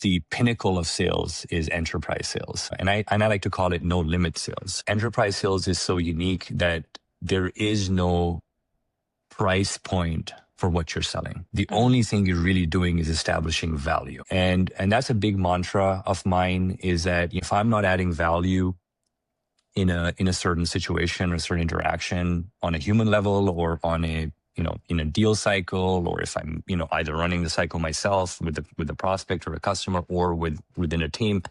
the pinnacle of sales is enterprise sales. And I like to call it no limit sales. Enterprise sales is so unique that there is no price point for what you're selling. The only thing you're really doing is establishing value. And that's a big mantra of mine, is that if I'm not adding value in a certain situation or a certain interaction on a human level, or on a, in a deal cycle, or if I'm, either running the cycle myself with the prospect or a customer, or within a team,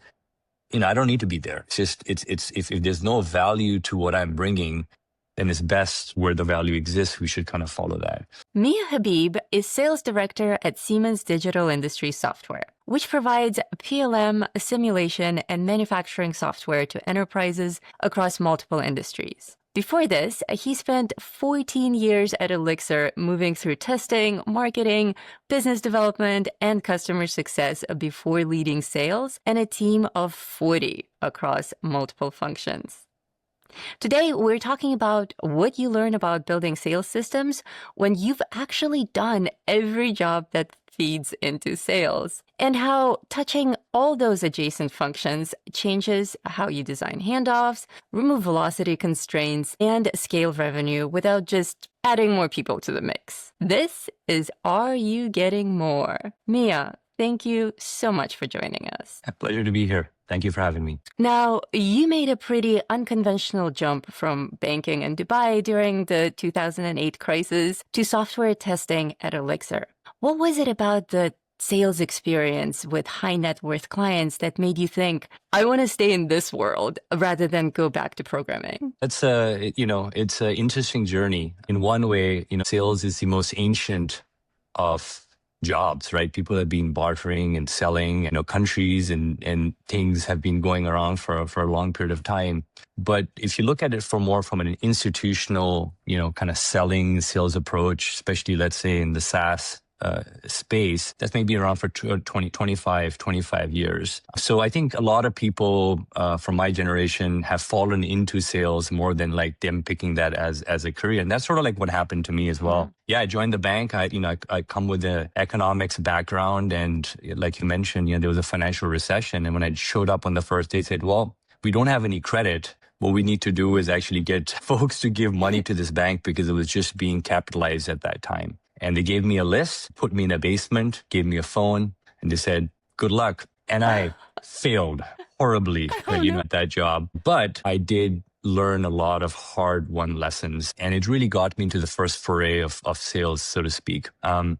I don't need to be there. It's just, if there's no value to what I'm bringing, then it's best where the value exists. We should kind of follow that. Mian Habib is sales director at Siemens Digital Industries Software, which provides PLM, simulation, and manufacturing software to enterprises across multiple industries. Before this, he spent 14 years at Elixir, moving through testing, marketing, business development, and customer success before leading sales and a team of 40 across multiple functions. Today, we're talking about what you learn about building sales systems when you've actually done every job that feeds into sales, and how touching all those adjacent functions changes how you design handoffs, remove velocity constraints, and scale revenue without just adding more people to the mix. This is Are You Getting More? Mia, thank you so much for joining us. A pleasure to be here. Thank you for having me. Now, you made a pretty unconventional jump from banking in Dubai during the 2008 crisis to software testing at Elixir. What was it about the sales experience with high net worth clients that made you think, I want to stay in this world rather than go back to programming? It's it's an interesting journey. In one way, sales is the most ancient of jobs, right? People have been bartering and selling, countries and things have been going around for a long period of time. But if you look at it from an institutional, kind of sales approach, especially let's say in the SaaS space, that's maybe around for 25 years. So I think a lot of people from my generation have fallen into sales more than like them picking that as a career. And that's sort of like what happened to me as well. Yeah, I joined the bank. I come with an economics background. And like you mentioned, there was a financial recession. And when I showed up on the first day, they said, well, we don't have any credit. What we need to do is actually get folks to give money to this bank because it was just being capitalized at that time. And they gave me a list, put me in a basement, gave me a phone, and they said, good luck. And I failed horribly at that job. But I did learn a lot of hard-won lessons. And it really got me into the first foray of sales, so to speak. It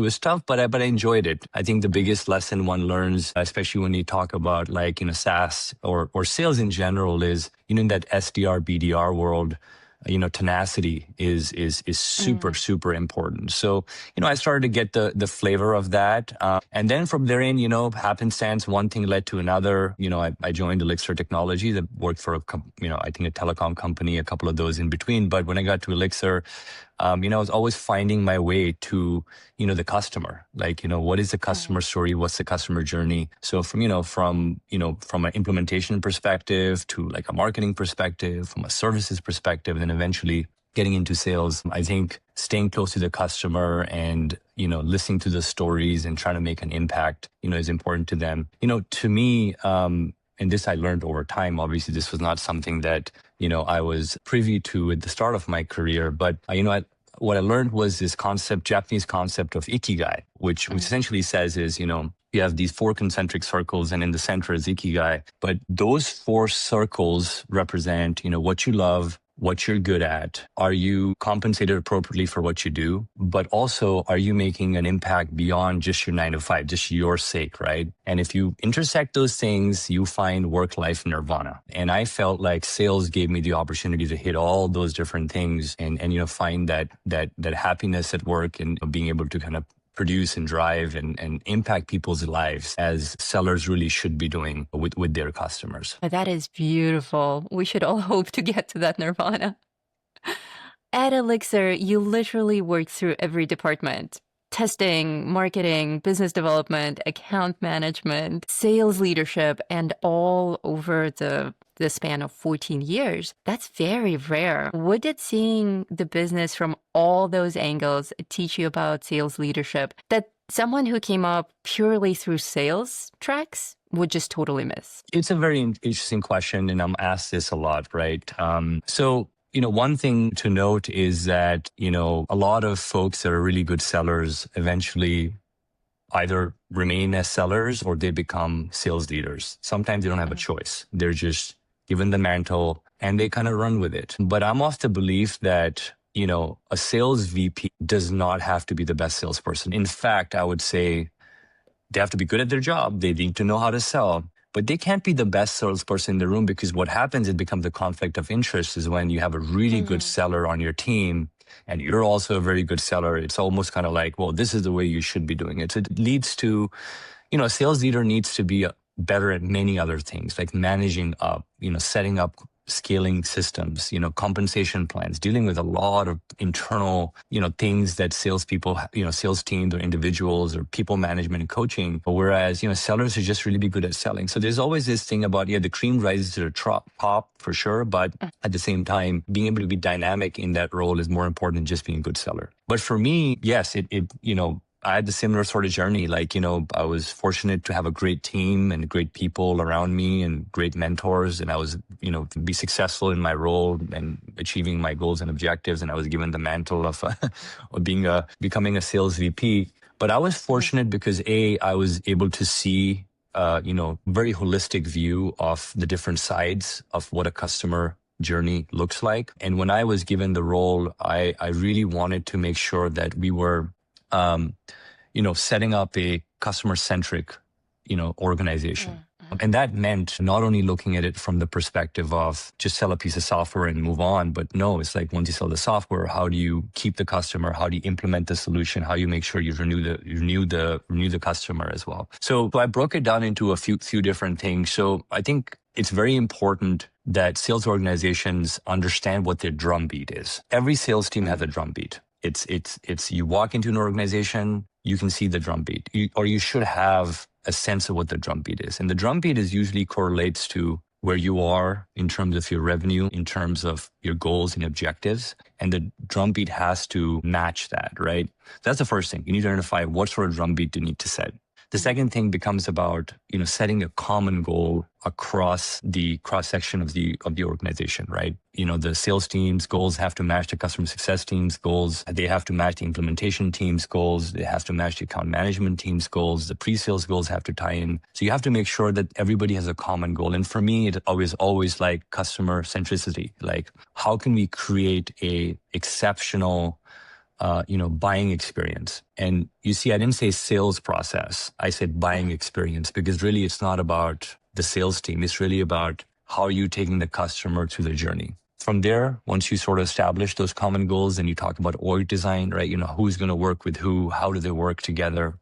was tough, but I enjoyed it. I think the biggest lesson one learns, especially when you talk about SaaS or sales in general, is, in that SDR, BDR world, tenacity is super, super important. So, I started to get the flavor of that. And then from there in, happenstance, one thing led to another. I joined Elixir Technology that worked for I think a telecom company, a couple of those in between. But when I got to Elixir, I was always finding my way to, the customer. Like, what is the customer story? What's the customer journey? So from an implementation perspective to like a marketing perspective, from a services perspective, and then eventually getting into sales, I think staying close to the customer and, listening to the stories and trying to make an impact, is important to them. To me, and this I learned over time. Obviously, this was not something that, I was privy to at the start of my career. But, what I learned was this Japanese concept of ikigai, which essentially says is, you have these 4 concentric circles and in the center is ikigai. But those 4 circles represent, what you love, what you're good at. Are you compensated appropriately for what you do? But also, are you making an impact beyond just your 9 to 5, just your sake, right? And if you intersect those things, you find work-life nirvana. And I felt like sales gave me the opportunity to hit all those different things and find that happiness at work and being able to kind of produce and drive and impact people's lives as sellers really should be doing with their customers. That is beautiful. We should all hope to get to that nirvana. At Elixir, you literally worked through every department. Testing, marketing, business development, account management, sales leadership, and all over the span of 14 years. That's very rare. What did seeing the business from all those angles teach you about sales leadership that someone who came up purely through sales tracks would just totally miss? It's a very interesting question, and I'm asked this a lot, right? So, one thing to note is that, a lot of folks that are really good sellers eventually either remain as sellers or they become sales leaders. Sometimes they don't have a choice. They're just given the mantle and they kind of run with it. But I'm of the belief that, a sales VP does not have to be the best salesperson. In fact, I would say they have to be good at their job. They need to know how to sell, but they can't be the best salesperson in the room, because what happens, it becomes a conflict of interest, is when you have a really good seller on your team and you're also a very good seller. It's almost kind of like, well, this is the way you should be doing it. So it leads to, a sales leader needs to be better at many other things, like managing up, setting up scaling systems, compensation plans, dealing with a lot of internal, things that salespeople, sales teams or individuals or people management and coaching. Whereas, sellers should just really be good at selling. So there's always this thing about, the cream rises to the top for sure. But at the same time, being able to be dynamic in that role is more important than just being a good seller. But for me, yes, I had the similar sort of journey. Like, I was fortunate to have a great team and great people around me and great mentors. And I was, to be successful in my role and achieving my goals and objectives. And I was given the mantle of, becoming a sales VP. But I was fortunate because I was able to see, very holistic view of the different sides of what a customer journey looks like. And when I was given the role, I really wanted to make sure that we were, setting up a customer-centric, organization. And that meant not only looking at it from the perspective of just sell a piece of software and move on, but no, it's like once you sell the software, how do you keep the customer? How do you implement the solution? How do you make sure you renew the customer as well? So I broke it down into a few different things. So I think it's very important that sales organizations understand what their drumbeat is. Every sales team has a drumbeat. It's you walk into an organization, you can see the drumbeat, or you should have a sense of what the drumbeat is. And the drumbeat is usually correlates to where you are in terms of your revenue, in terms of your goals and objectives. And the drumbeat has to match that, right? That's the first thing. You need to identify what sort of drumbeat you need to set. The second thing becomes about, setting a common goal across the cross-section of the organization, right? The sales team's goals have to match the customer success team's goals. They have to match the implementation team's goals. They have to match the account management team's goals. The pre-sales goals have to tie in. So you have to make sure that everybody has a common goal. And for me, it always like customer centricity. Like, how can we create a exceptional buying experience? And you see, I didn't say sales process. I said buying experience, because really it's not about the sales team. It's really about how are you taking the customer through the journey. From there, once you sort of establish those common goals, and you talk about org design, right? Who's going to work with who, how do they work together?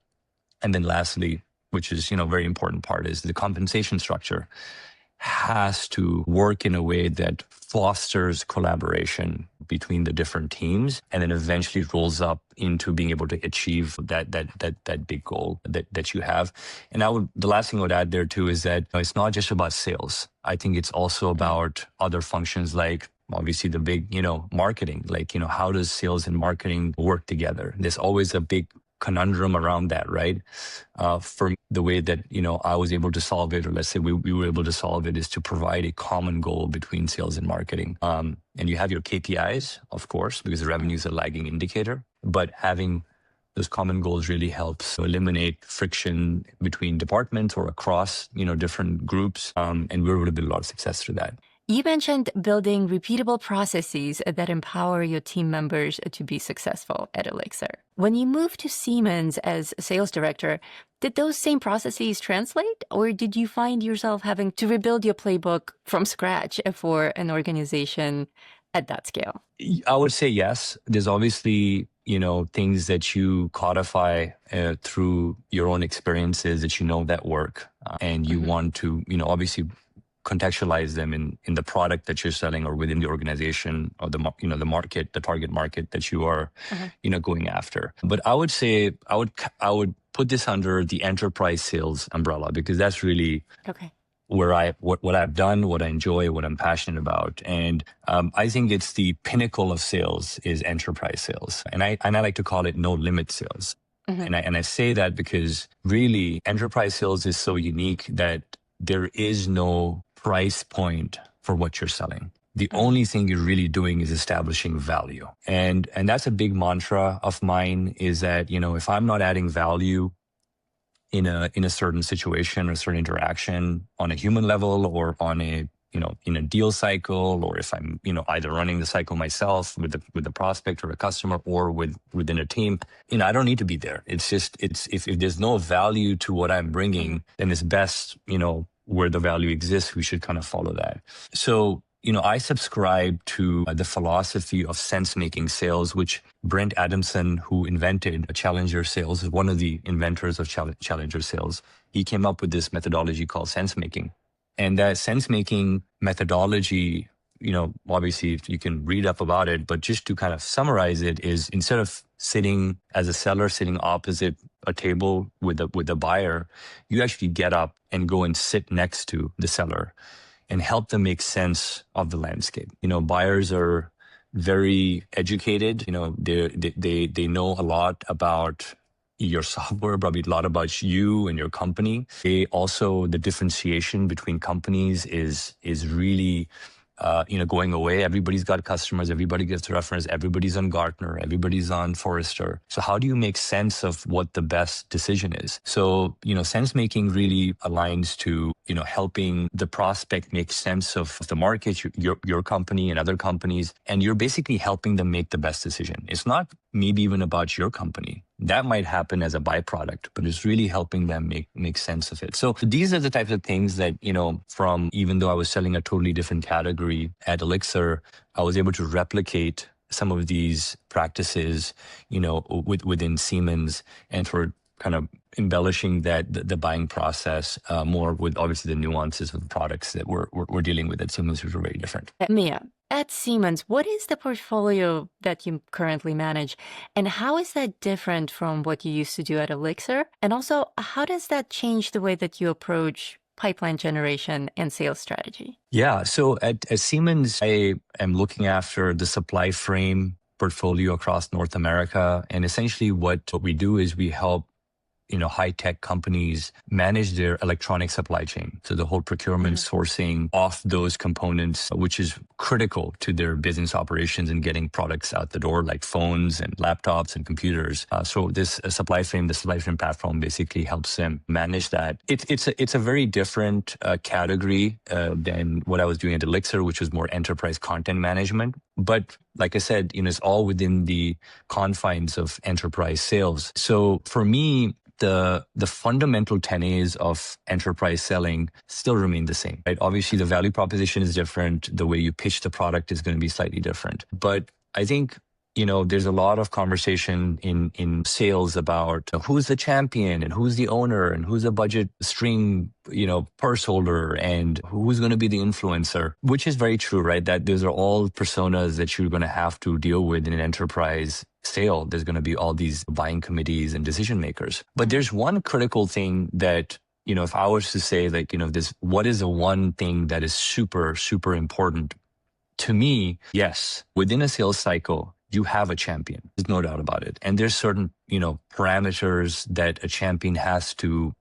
And then lastly, which is, very important part, is the compensation structure has to work in a way that fosters collaboration between the different teams, and then eventually rolls up into being able to achieve that big goal that you have. And the last thing I would add there too is that it's not just about sales. I think it's also about other functions, like obviously the big, marketing, like, how does sales and marketing work together? There's always a big conundrum around that, right? For me, the way that, I was able to solve it, or let's say we were able to solve it, is to provide a common goal between sales and marketing. And you have your KPIs, of course, because the revenue is a lagging indicator, but having those common goals really helps to eliminate friction between departments or across, different groups. And we were able to build a lot of success through that. You mentioned building repeatable processes that empower your team members to be successful at Elixir. When you moved to Siemens as a sales director, did those same processes translate, or did you find yourself having to rebuild your playbook from scratch for an organization at that scale? I would say yes. There's obviously, things that you codify through your own experiences that work, and you want to, obviously contextualize them in the product that you're selling, or within the organization, or the market, the target market that you are, going after. But I would say I would put this under the enterprise sales umbrella, because that's really where what I've done, what I enjoy, what I'm passionate about. And I think it's the pinnacle of sales is enterprise sales. And I like to call it no limit sales. And I say that because really enterprise sales is so unique that there is no price point for what you're selling. The only thing you're really doing is establishing value. And that's a big mantra of mine, is that, if I'm not adding value in a certain situation or certain interaction on a human level, or on a in a deal cycle, or if I'm either running the cycle myself with the prospect or a customer, or within a team, I don't need to be there. It's just if there's no value to what I'm bringing, then it's best where the value exists, we should kind of follow that. So I subscribe to the philosophy of sense-making sales, which Brent Adamson, who invented Challenger sales, is one of the inventors of Challenger sales. He came up with this methodology called sense-making. And that sense-making methodology, obviously you can read up about it, but just to kind of summarize it, is instead of sitting as a seller, sitting opposite a table with the buyer, you actually get up and go and sit next to the seller and help them make sense of the landscape. Buyers are very educated. They know a lot about your software, probably a lot about you and your company. They also, the differentiation between companies is really going away. Everybody's got customers, everybody gets reference, everybody's on Gartner, everybody's on Forrester. So how do you make sense of what the best decision is? So, sense making really aligns to, helping the prospect make sense of the market, your company and other companies, and you're basically helping them make the best decision. It's not maybe even about your company. That might happen as a byproduct, but it's really helping them make sense of it. So these are the types of things that, from, even though I was selling a totally different category at Elixir, I was able to replicate some of these practices, within Siemens, and for kind of embellishing the buying process more with obviously the nuances of the products that we're dealing with at Siemens, which are very different. Mia, at Siemens, what is the portfolio that you currently manage, and how is that different from what you used to do at Elixir? And also, how does that change the way that you approach pipeline generation and sales strategy? Yeah, so at Siemens, I am looking after the supply frame portfolio across North America. And essentially what we do is we help high-tech companies manage their electronic supply chain. So the whole procurement, sourcing of those components, which is critical to their business operations and getting products out the door, like phones and laptops and computers. So this the supply frame platform basically helps them manage that. It's a very different category than what I was doing at Elixir, which was more enterprise content management. But like I said, it's all within the confines of enterprise sales. So for me, the fundamental tenets of enterprise selling still remain the same, right? Obviously, the value proposition is different. The way you pitch the product is going to be slightly different. But I think, there's a lot of conversation in sales about who's the champion and who's the owner and who's the budget string, purse holder, and who's going to be the influencer, which is very true, right? That those are all personas that you're going to have to deal with in an enterprise sale. There's going to be all these buying committees and decision makers. But there's one critical thing that, if I was to say, like, what is the one thing that is super, super important to me? Yes, within a sales cycle, you have a champion. There's no doubt about it. And there's certain, parameters that a champion has to,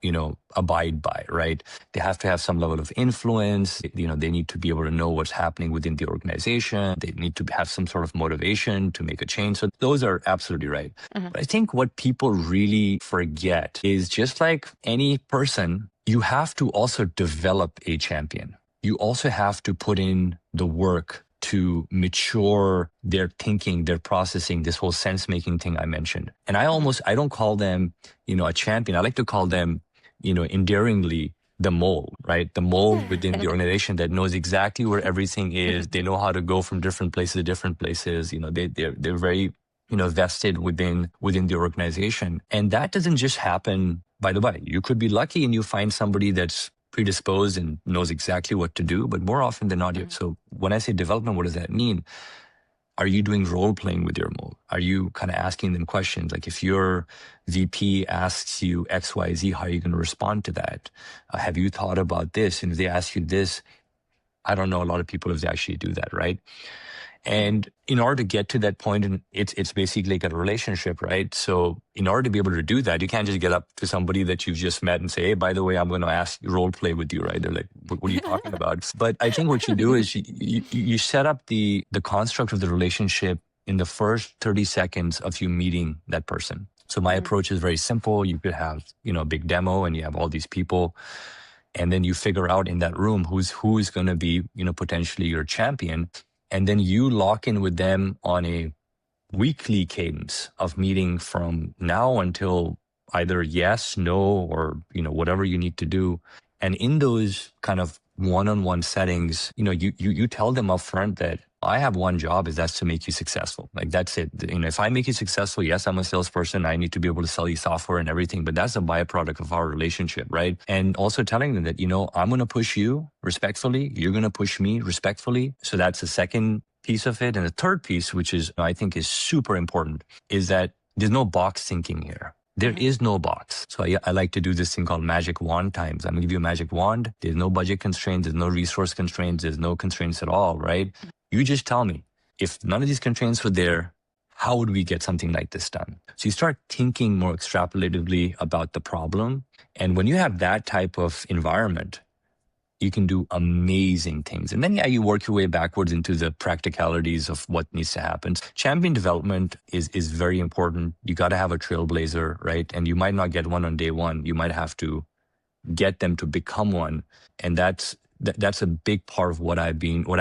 abide by, right? They have to have some level of influence. They need to be able to know what's happening within the organization. They need to have some sort of motivation to make a change. So those are absolutely right. But I think what people really forget is, just like any person, you have to also develop a champion. You also have to put in the work to mature their thinking, their processing, this whole sense-making thing I mentioned. And I don't call them, a champion. I like to call them, endearingly, the mole, right? The mole within the organization that knows exactly where everything is. They know how to go from different places to different places. They're very, vested within the organization. And that doesn't just happen by the way. You could be lucky and you find somebody that's predisposed and knows exactly what to do, but more often than not, so when I say development, what does that mean? Are you doing role playing with your mole? Are you kind of asking them questions? Like, if your VP asks you X, Y, Z, how are you going to respond to that? Have you thought about this? And if they ask you this, I don't know a lot of people if they actually do that, right? And in order to get to that point, and it's basically like a relationship, right? So in order to be able to do that, you can't just get up to somebody that you've just met and say, hey, by the way, I'm going to ask role play with you, right? They're like, what are you talking about? But I think what you do is you set up the construct of the relationship in the first 30 seconds of you meeting that person. So my approach is very simple. You could have, a big demo and you have all these people. And then you figure out in that room who's going to be, potentially your champion. And then you lock in with them on a weekly cadence of meeting from now until either yes, no, or, whatever you need to do. And in those kind of one-on-one settings, you tell them up front that I have one job, is that's to make you successful. Like that's it. If I make you successful, yes, I'm a salesperson. I need to be able to sell you software and everything, but that's a byproduct of our relationship, right? And also telling them that, I'm going to push you respectfully. You're going to push me respectfully. So that's the second piece of it. And the third piece, which is, I think is super important, is that there's no box thinking here. There is no box. So I like to do this thing called magic wand times. I'm going to give you a magic wand. There's no budget constraints. There's no resource constraints. There's no constraints at all, right? You just tell me, if none of these constraints were there, how would we get something like this done? So you start thinking more extrapolatively about the problem. And when you have that type of environment, you can do amazing things. And then, you work your way backwards into the practicalities of what needs to happen. Champion development is very important. You got to have a trailblazer, right? And you might not get one on day one. You might have to get them to become one. And that's a big part of what I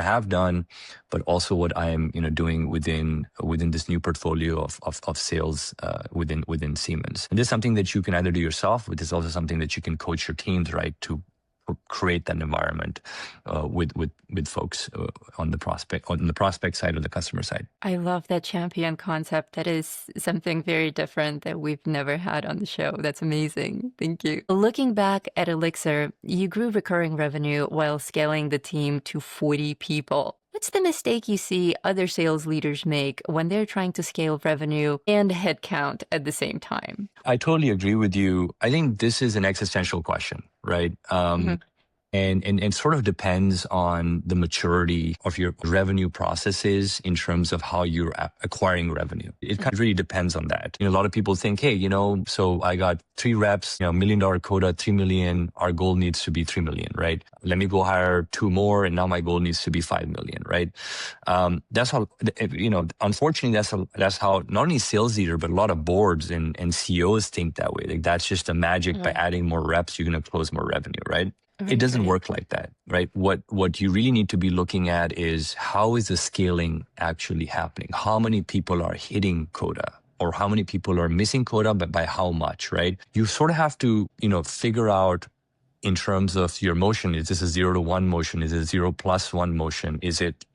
have done, but also what I am, doing within this new portfolio of sales within Siemens. And this is something that you can either do yourself, but it's also something that you can coach your teams, right, to create that environment with folks on the prospect side or the customer side. I love that champion concept. That is something very different that we've never had on the show. That's amazing. Thank you. Looking back at Elixir, you grew recurring revenue while scaling the team to 40 people. What's the mistake you see other sales leaders make when they're trying to scale revenue and headcount at the same time? I totally agree with you. I think this is an existential question, right? And sort of depends on the maturity of your revenue processes in terms of how you're acquiring revenue. It kind of really depends on that. A lot of people think, hey, so I got 3 reps, $1 million quota, 3 million. Our goal needs to be 3 million, right? Let me go hire 2 more, and now my goal needs to be 5 million, right? That's how, unfortunately, that's how not only sales leader, but a lot of boards and CEOs think that way. Like that's just a magic. By adding more reps, you're going to close more revenue, right? It doesn't work like that, right? What you really need to be looking at is how is the scaling actually happening? How many people are hitting quota, or how many people are missing quota, but by how much, right? You sort of have to, figure out in terms of your motion. Is this a 0 to 1 motion? Is it 0 plus 1 motion? Is it,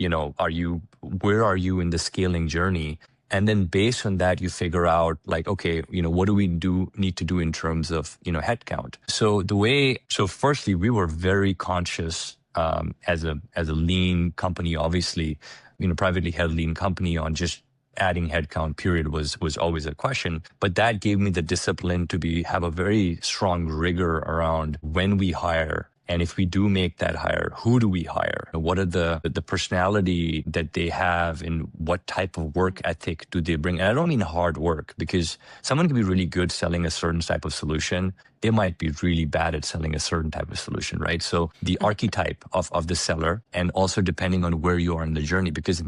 where are you in the scaling journey? And then based on that, you figure out like, okay, what do we need to do in terms of, headcount? So firstly, we were very conscious as a lean company, obviously, privately held lean company, on just adding headcount period was always a question. But that gave me the discipline to have a very strong rigor around when we hire. And if we do make that hire, who do we hire? What are the personality that they have, and what type of work ethic do they bring? And I don't mean hard work, because someone can be really good selling a certain type of solution. They might be really bad at selling a certain type of solution, right? So the archetype of the seller, and also depending on where you are in the journey, because in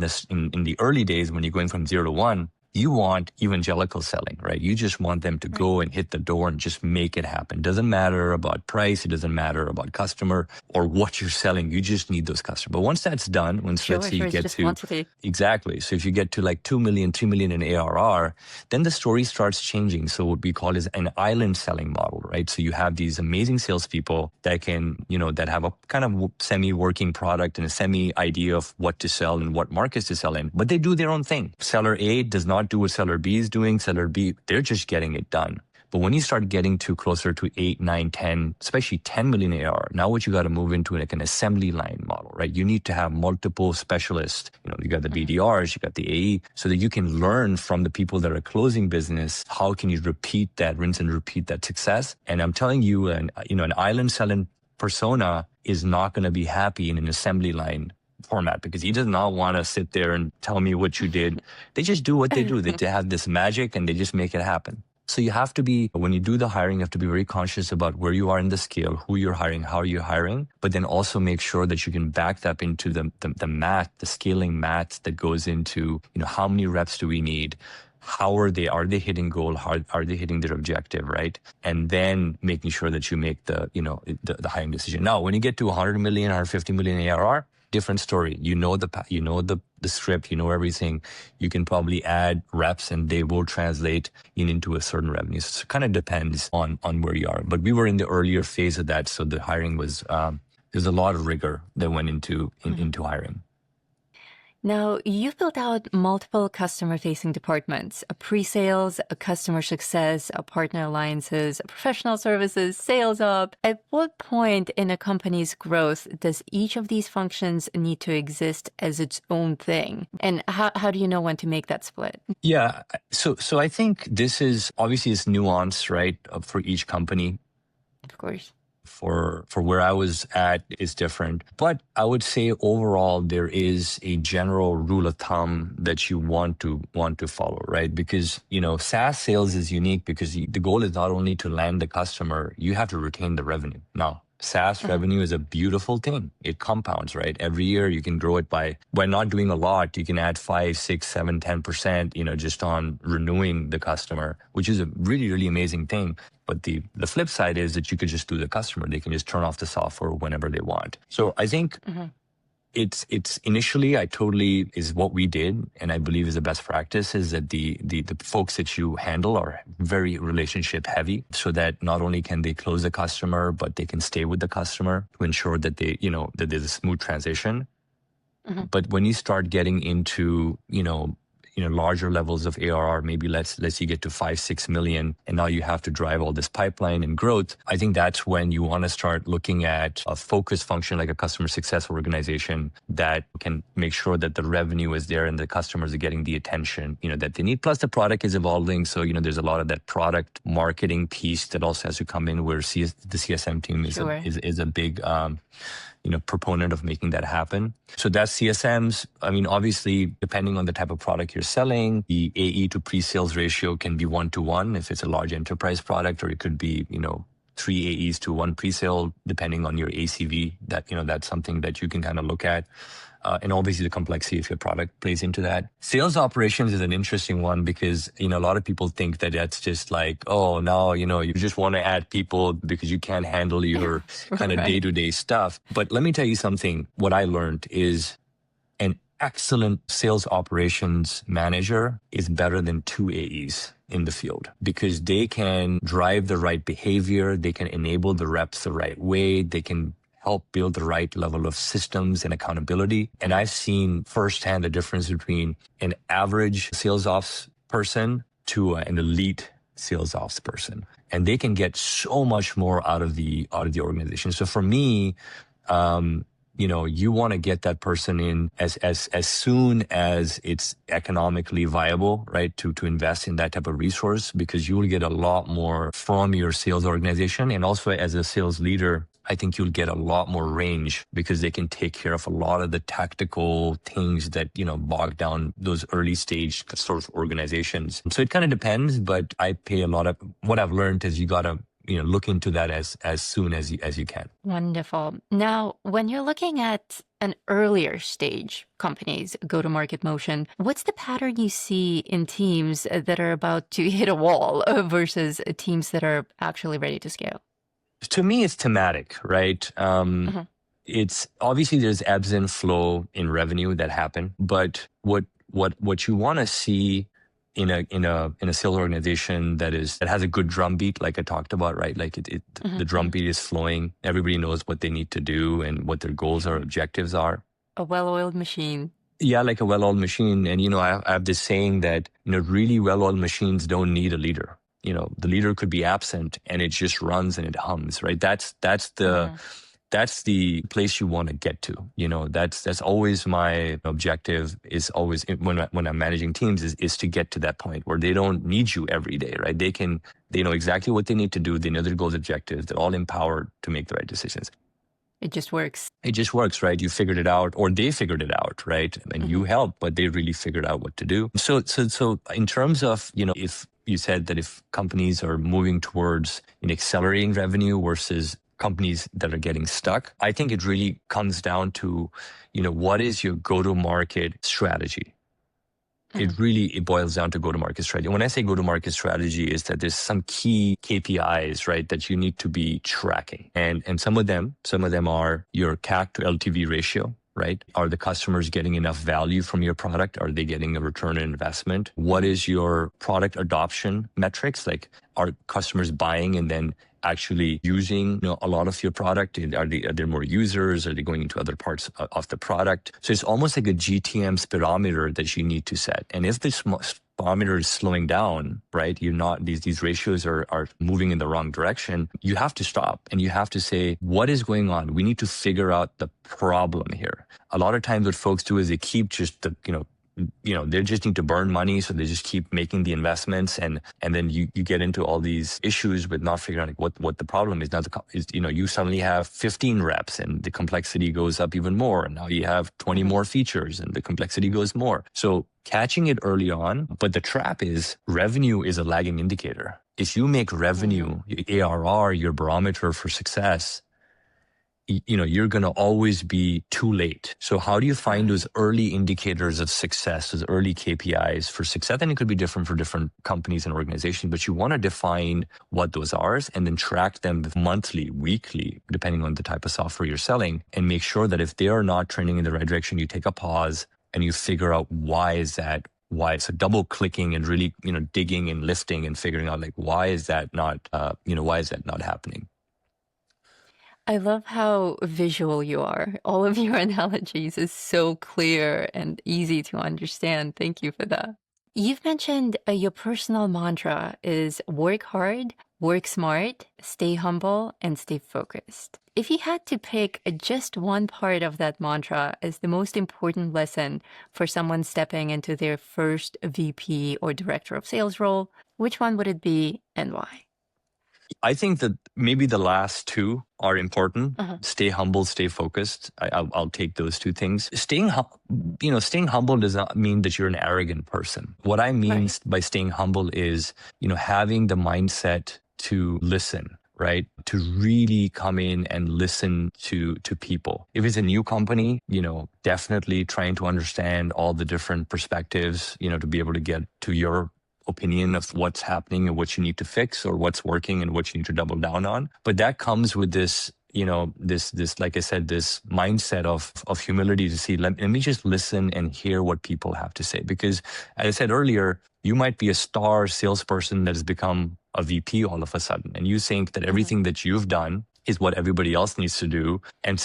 the early days, when you're going from 0 to 1, you want evangelical selling, right? You just want them to go and hit the door and just make it happen. Doesn't matter about price. It doesn't matter about customer or what you're selling. You just need those customers. But once that's done, let's say you get to quantity. Exactly. So if you get to like 2 million, 3 million in ARR, then the story starts changing. So what we call is an island selling model, right? So you have these amazing salespeople that can, that have a kind of semi-working product and a semi-idea of what to sell and what markets to sell in, but they do their own thing. Seller A does not do what seller B is doing. Seller B, they're just getting it done. But when you start getting to closer to 8, 9, 10, especially 10 million AR, now what you got to move into like an assembly line model, right? You need to have multiple specialists. You got the BDRs, you got the AE, so that you can learn from the people that are closing business. How can you repeat that, rinse and repeat that success? And I'm telling you, an island selling persona is not going to be happy in an assembly line format because he does not want to sit there and tell me what you did. They just do what they do. They have this magic and they just make it happen. So you have to be, when you do the hiring, you have to be very conscious about where you are in the scale, who you're hiring, how you're hiring, but then also make sure that you can back that into the math, the scaling math that goes into, how many reps do we need? How are they hitting goal? How are they hitting their objective, right? And then making sure that you make the hiring decision. Now, when you get to 100 million, 150 million ARR, different story. You know the script, you know everything. You can probably add reps and they will translate into a certain revenue. So it kind of depends on where you are. But we were in the earlier phase of that, so the hiring was there's a lot of rigor that went into hiring. Now, you've built out multiple customer-facing departments, a pre-sales, a customer success, a partner alliances, a professional services, sales op. At what point in a company's growth does each of these functions need to exist as its own thing? And how do you know when to make that split? Yeah. So I think this is obviously it's nuance, right, for each company. Of course. For where I was at is different. But I would say overall, there is a general rule of thumb that you want to follow, right? Because, SaaS sales is unique because the goal is not only to land the customer, you have to retain the revenue. Now, SaaS revenue is a beautiful thing. It compounds, right? Every year you can grow it by not doing a lot. You can add 5, 6, 7, 10%, just on renewing the customer, which is a really, really amazing thing. But the flip side is that you could just do the customer. They can just turn off the software whenever they want. So I think it's initially, I totally is what we did. And I believe is the best practice is that the folks that you handle are very relationship heavy so that not only can they close the customer, but they can stay with the customer to ensure that they, that there's a smooth transition. But when you start getting into, larger levels of ARR, maybe let's you get to 5, 6 million, and now you have to drive all this pipeline and growth. I think that's when you want to start looking at a focus function like a customer success organization that can make sure that the revenue is there and the customers are getting the attention, that they need. Plus the product is evolving. So, there's a lot of that product marketing piece that also has to come in where the CSM team is a big, proponent of making that happen. So that's CSMs. I mean, obviously, depending on the type of product you're selling, the AE to pre-sales ratio can be 1-to-1 if it's a large enterprise product, or it could be, 3 AEs to 1 pre-sale, depending on your ACV. That's something that you can kind of look at. And obviously the complexity of your product plays into that. Sales operations is an interesting one because, a lot of people think that that's just like, oh, no, you just want to add people because you can't handle your kind of day-to-day stuff. But let me tell you something. What I learned is an excellent sales operations manager is better than 2 AEs in the field because they can drive the right behavior. They can enable the reps the right way. They can help build the right level of systems and accountability. And I've seen firsthand the difference between an average sales ops person to an elite sales ops person. And they can get so much more out of the organization. So for me, you want to get that person in as soon as it's economically viable, right? To invest in that type of resource because you will get a lot more from your sales organization. And also as a sales leader, I think you'll get a lot more range because they can take care of a lot of the tactical things that, bog down those early stage sort of organizations. So it kind of depends, but I pay a lot of what I've learned is you got to, look into that as soon as you can. Wonderful. Now, when you're looking at an earlier stage company's go-to-market motion, what's the pattern you see in teams that are about to hit a wall versus teams that are actually ready to scale? To me, it's thematic, right? It's obviously there's ebbs and flow in revenue that happen, but what you want to see in a sales organization that has a good drumbeat, like I talked about, right? Like the drumbeat is flowing. Everybody knows what they need to do and what their goals or objectives are. A well-oiled machine. Yeah, like a well-oiled machine. And I have this saying that really well-oiled machines don't need a leader. The leader could be absent and it just runs and it hums, right? That's the place you want to get to. That's always my objective is always when I'm managing teams is to get to that point where they don't need you every day, right? They know exactly what they need to do. They know their goals, objectives. They're all empowered to make the right decisions. It just works. It just works, right? You figured it out, or they figured it out, right? And you helped, but they really figured out what to do. So in terms of, if you said that if companies are moving towards accelerating revenue versus companies that are getting stuck, I think it really comes down to, what is your go-to-market strategy? It boils down to go-to-market strategy. When I say go-to-market strategy, is that there's some key KPIs, right, that you need to be tracking. And some of them are your CAC to LTV ratio, right? Are the customers getting enough value from your product? Are they getting a return on investment? What is your product adoption metrics? Like, are customers buying and then actually using a lot of your product? Are there more users? Are they going into other parts of the product? So it's almost like a GTM speedometer that you need to set. And if this speedometer is slowing down, right? You're not, these ratios are moving in the wrong direction. You have to stop and you have to say, what is going on? We need to figure out the problem here. A lot of times what folks do is they keep just they just need to burn money, so they just keep making the investments, and then you get into all these issues with not figuring out what the problem is. Now, you suddenly have 15 reps, and the complexity goes up even more, and now you have 20 more features, and the complexity goes more. So catching it early on, but the trap is revenue is a lagging indicator. If you make revenue, ARR, your barometer for success, you're going to always be too late. So how do you find those early indicators of success, those early KPIs for success? And it could be different for different companies and organizations, but you want to define what those are and then track them monthly, weekly, depending on the type of software you're selling, and make sure that if they are not trending in the right direction, you take a pause and you figure out why is that. Why? So double clicking and really, digging and lifting and figuring out why is that not happening? I love how visual you are. All of your analogies is so clear and easy to understand. Thank you for that. You've mentioned your personal mantra is work hard, work smart, stay humble, and stay focused. If you had to pick just one part of that mantra as the most important lesson for someone stepping into their first VP or director of sales role, which one would it be and why? I think that maybe the last two are important. Stay humble, stay focused. I'll take those two things. Staying humble does not mean that you're an arrogant person. What I mean by staying humble is, having the mindset to listen, right? To really come in and listen to people. If it's a new company, definitely trying to understand all the different perspectives, to be able to get to your opinion of what's happening and what you need to fix or what's working and what you need to double down on. But that comes with this, this, like I said, this mindset of humility to see, let me just listen and hear what people have to say. Because as I said earlier, you might be a star salesperson that has become a VP all of a sudden. And you think that everything that you've done is what everybody else needs to do. And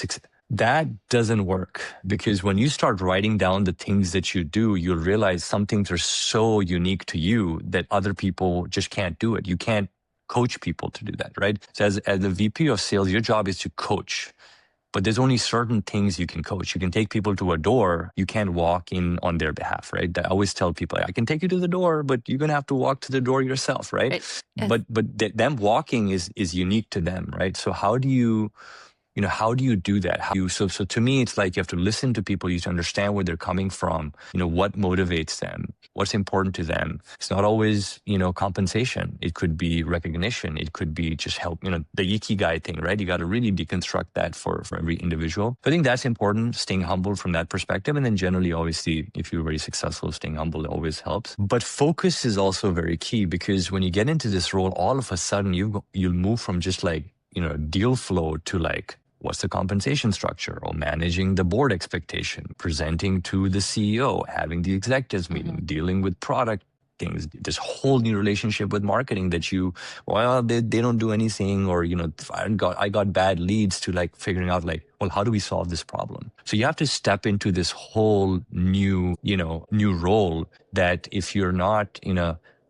that doesn't work, because when you start writing down the things that you do, you'll realize some things are so unique to you that other people just can't do it. You can't coach people to do that, right? So as the VP of sales, your job is to coach, but there's only certain things you can coach. You can take people to a door. You can't walk in on their behalf, right? I always tell people, I can take you to the door, but you're going to have to walk to the door yourself, right? Yes. But them walking is unique to them, right? So how do you do that? So to me, it's like you have to listen to people. You have to understand where they're coming from, what motivates them, what's important to them. It's not always, compensation. It could be recognition. It could be just help, the ikigai thing, right? You got to really deconstruct that for every individual. So I think that's important, staying humble from that perspective. And then generally, obviously, if you're very successful, staying humble always helps. But focus is also very key, because when you get into this role, all of a sudden you'll move from just deal flow to what's the compensation structure, or managing the board expectation, presenting to the CEO, having the executives meeting, dealing with product things, this whole new relationship with marketing that they don't do anything, or, I got bad leads, to figuring out how do we solve this problem? So you have to step into this whole new role that if you're not,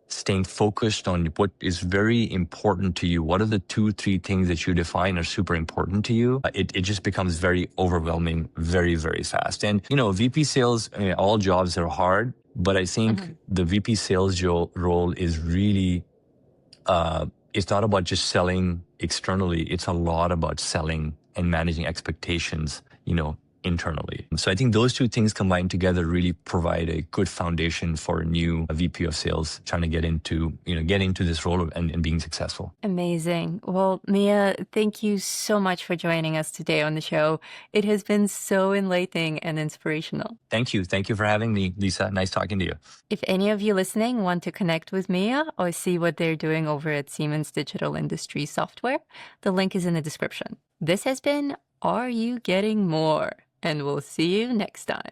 staying focused on what is very important to you, what are the 2-3 things that you define are super important to you, it just becomes very overwhelming very, very fast. And, VP sales, all jobs are hard, but I think the VP sales role is really, it's not about just selling externally. It's a lot about selling and managing expectations, internally. So I think those two things combined together really provide a good foundation for a new VP of sales trying to get into this role and being successful. Amazing. Well, Mia, thank you so much for joining us today on the show. It has been so enlightening and inspirational. Thank you. Thank you for having me, Lisa. Nice talking to you. If any of you listening want to connect with Mia or see what they're doing over at Siemens Digital Industries Software, the link is in the description. This has been Are You Getting More? And we'll see you next time.